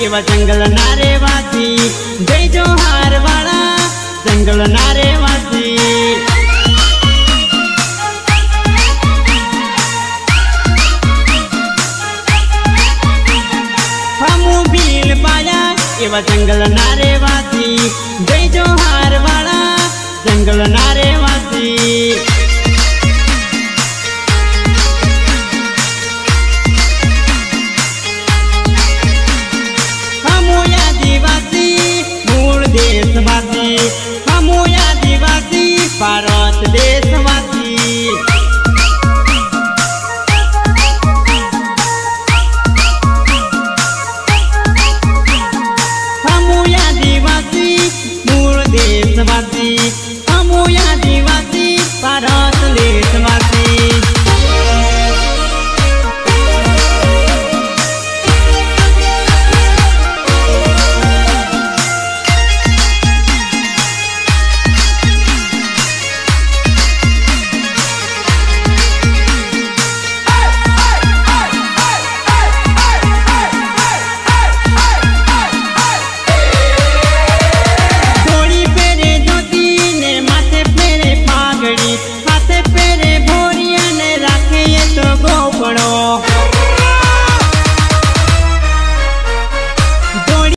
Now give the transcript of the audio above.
एवा जंगल नारेवासी जय जोहार वाला जंगल नारेवासी। हमू भील पाया एवा जंगल नारेवासी जय जोहार वाला जंगल नारेवासी। हमू आदिवासी मूल देशवासी, हमू आदिवासी भारत देश